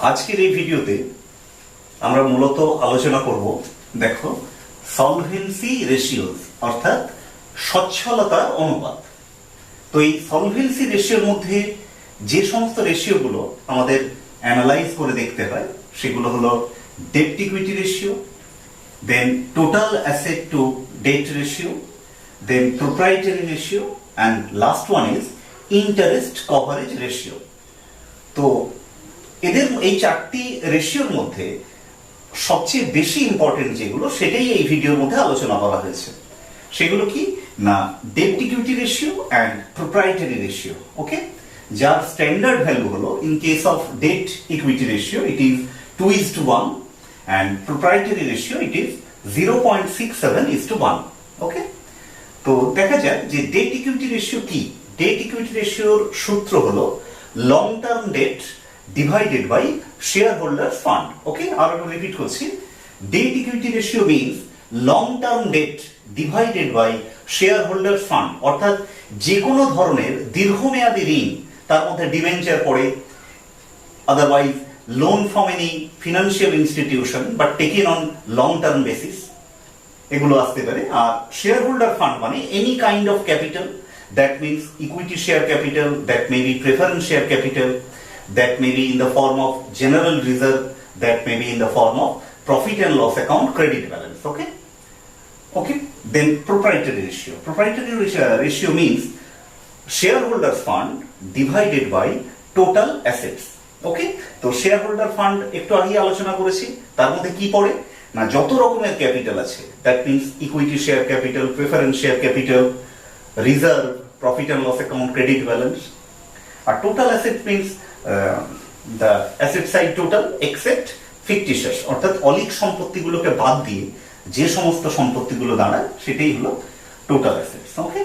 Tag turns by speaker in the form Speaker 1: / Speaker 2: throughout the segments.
Speaker 1: আজকের এই ভিডিওতে আমরা মূলত আলোচনা করব দেখো সলভেন্সি রেশিওস অর্থাৎ সচ্ছলতার অনুপাত। তো এই সলভেন্সি রেশিওর মধ্যে যে সমস্ত রেশিওগুলো আমাদের অ্যানালাইজ করে দেখতে হয় সেগুলো হলো debt equity ratio, then total asset to debt ratio, then proprietary ratio and last one is interest coverage ratio. তো এদের এই চারটি রেশিওর মধ্যে সবচেয়ে বেশি ইম্পর্টেন্ট যেগুলো সেটাই এই ভিডিওর মধ্যে আলোচনা করা হয়েছে। সেগুলো কি না, debt equity ratio and proprietary ratio. Okay, যার স্ট্যান্ডার্ড ভ্যালু হলো in case of debt equity ratio it is 2:1 and proprietary ratio it is 0.67:1। Okay, তো দেখা যাক যে ডেট ইকুইটি রেশিও কি। ডেট ইকুইটি রেশিওর সূত্র হলো long term debt divided by shareholders fund. Okay, আরো রিপিট করছি, debt equity ratio means long term debt divided by shareholders fund। অর্থাৎ যে কোনো ধরনের দীর্ঘমেয়াদী ঋণ, তার মধ্যে ডিবেঞ্চার পড়ে, otherwise loan from any financial institution but taken on long term basis, এগুলো আসতে পারে। আর শেয়ার হোল্ডার ফান্ড মানে any kind of capital, that means equity share capital, that may be preference share capital, that may be in the form of general reserve, that may be in the form of profit and loss account credit balance. Okay, then proprietary ratio. Proprietary ratio means shareholders fund divided by total assets. Okay, তো shareholder fund একটু আগে আলোচনা করেছি, তার মধ্যে কি পড়ে না, যত রকমের ক্যাপিটাল আছে, that means equity share capital, preference share capital, reserve, profit and loss account credit balance. R total asset means the asset side total except fictitious, অর্থাৎ অলিক সম্পত্তিগুলোকে বাদ দিয়ে যে সমস্ত সম্পত্তিগুলো দাঁড়ায় সেটাই হলো টোটাল অ্যাসেটস। ওকে,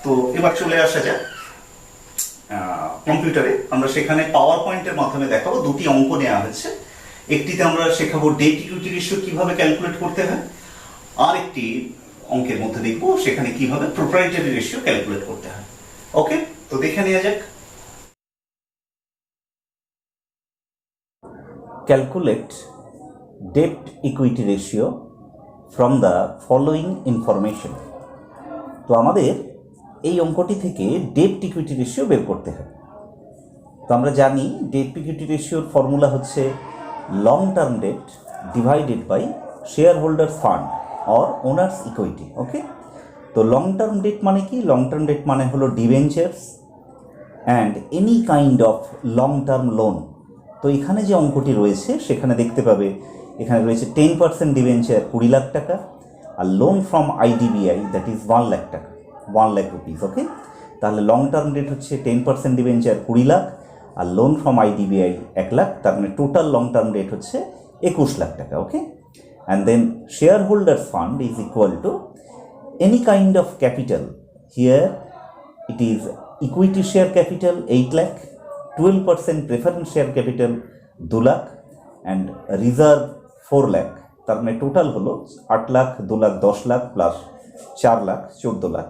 Speaker 1: তো এবার চলে আসা যাক কম্পিউটারে। আমরা সেখানে পাওয়ার পয়েন্টের মাধ্যমে দেখাবো, দুটি অঙ্ক নেওয়া হয়েছে। একটিতে আমরা শেখাবো ডেট ইকুইটি রেশিও কিভাবে ক্যালকুলেট করতে হয়, আর একটি অঙ্কের মধ্যে দেখবো সেখানে কিভাবে প্রোপ্রাইটারি রেশিও ক্যালকুলেট করতে হয়। ওকে, তো দেখে নেওয়া যাক। Calculate debt equity ratio from the following information। তো আমাদের এই অঙ্কটি থেকে ডেট ইকুইটি রেশিও বের করতে হয়। তো আমরা জানি ডেট ইকুইটি রেশিওর ফর্মুলা হচ্ছে long term debt divided by share holder fund or owners equity. Okay, তো লং টার্ম ডেট মানে কি? লং টার্ম ডেট মানে হলো debentures and any kind of long term loan. তো এখানে যে অঙ্কটি রয়েছে সেখানে দেখতে পাবে এখানে রয়েছে 10% ডিবেঞ্চার 20 লাখ টাকা, আর loan from IDBI that is 1 lakh টাকা, 1 লাখ রুপিস। ওকে, তাহলে লং টার্ম ডেট হচ্ছে 10% ডিবেঞ্চার 20 লাখ আর লোন ফ্রম আইডিবিআই 1 লাখ, তার মানে টোটাল লং টার্ম ডেট হচ্ছে 21 লাখ টাকা। Okay, and then share holder fund is equal to any kind of capital, here it is equity share capital 8 lakh, 12% preference share capital 2 lakh and reserve 4 lakh, তার মানে total হলো 8 lakh, 2 lakh, 10 lakh plus 4 lakh 14 lakh.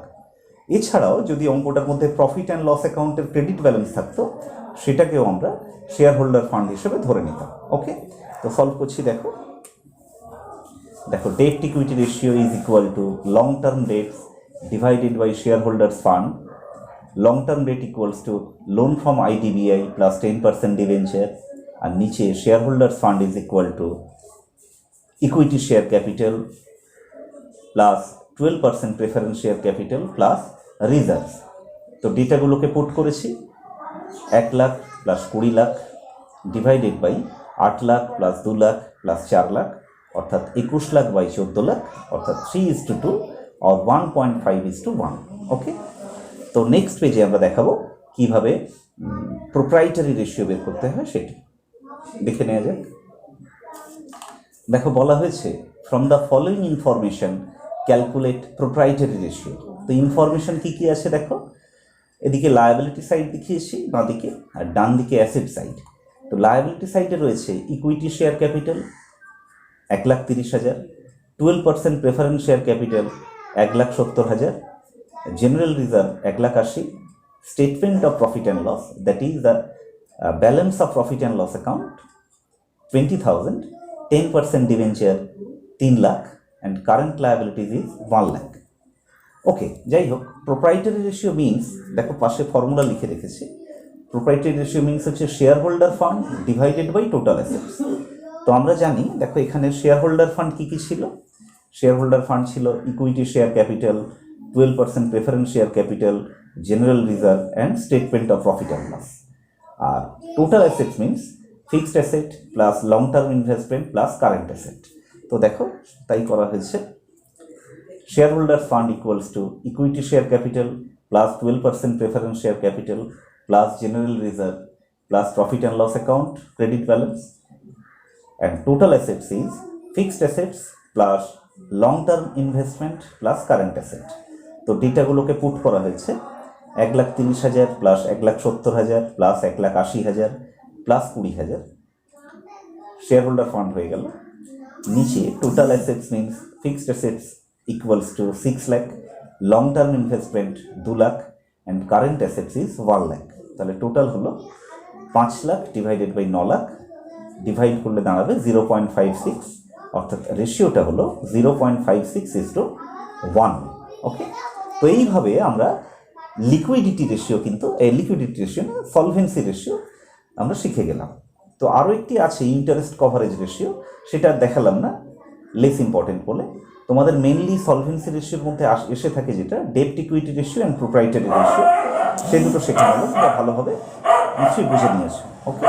Speaker 1: এছাড়াও যদি অঙ্কটার মধ্যে প্রফিট অ্যান্ড লস অ্যাকাউন্টের ক্রেডিট ব্যালেন্স থাকতো সেটাকেও আমরা শেয়ার হোল্ডার ফান্ড হিসেবে ধরে নিতাম। ওকে, তো সলভ করছি। দেখো debt equity ratio is equal to long term debts divided by shareholders fund. Long term debt equals to loan from IDBI plus 10% debenture, আর নিচে share holder fund is equal to equity share capital plus 12% preference share capital plus reserves. তো ডেটাগুলোকে put করেছি, 1 lakh plus 20 lakh divided by 8 lakh plus 2 lakh plus 4 lakh অর্থাৎ 21 lakh by 14 lakh অর্থাৎ 3:2 or 1.5:1। ওকে, তো next পেজে আমরা দেখাবো কিভাবে প্রোপ্রাইটারি রেশিও বের করতে হয় সেটি দেখে নেওয়া যাক। দেখো বলা হয়েছে from the following information calculate proprietary ratio. তো ইনফরমেশন কি কি আছে দেখো, এদিকে লায়াবিলিটি সাইড দেখিয়েছি বাঁ দিকে, আর ডান দিকে অ্যাসেট সাইড। তো লায়াবিলিটি সাইডে রয়েছে equity share capital 1,30,000, 12% preference share capital 1,70,000, general reserve 1,80,000, statement of profit and loss that is the balance of profit and loss account
Speaker 2: 20,000, 10% debenture 3 lakh, and current liabilities is 1 lakh. Okay, যাই হোক, proprietary ratio means, দেখো পাশে formula লিখে রেখেছি। Proprietary ratio means হচ্ছে share holder fund divided by total assets. তো আমরা জানি, দেখো এখানে শেয়ার হোল্ডার ফান্ড কী কী ছিল। শেয়ার হোল্ডার ফান্ড ছিল equity share capital, 12% preference share capital, general reserve and statement of profit and loss. আর total assets means fixed asset plus long term investment plus current asset. তো দেখো তাই করা হয়েছে। Share holder fund equals to equity share capital plus 12% preference share capital plus general reserve plus profit and loss account credit balance, and total assets is fixed assets plus long term investment plus current asset। তো ডেটাগুলোকে put করা হয়েছে 1,30,000 plus 1,70,000 plus 1,80,000 plus 20,000 share holder fund হয়ে গেল। নিচে total assets means fixed assets equals to 6 lakh, long term investment 2 lakh, and current assets is 1 lakh. তাহলে total হলো 5 lakh divided by 9 lakh, divide করলে দাঁড়াবে 0.56, অর্থাৎ রেশিওটা হলো 0.56:1। ওকে, তো এইভাবে আমরা লিকুইডিটি রেশিও, কিন্তু এই লিকুইডিটি রেশিও না, সলভেন্সি রেশিও আমরা শিখে গেলাম। তো আরও একটি আছে ইন্টারেস্ট কভারেজ রেশিও, সেটা দেখালাম না, লেস ইম্পর্টেন্ট বলে। তোমাদের মেনলি সলভেন্সি রেশিওর মধ্যে এসে থাকে যেটা debt equity ratio and proprietary ratio, সে দুটো শেখা হলো, তোমরা ভালোভাবে নিশ্চয়ই বুঝে নিয়েছো। ওকে।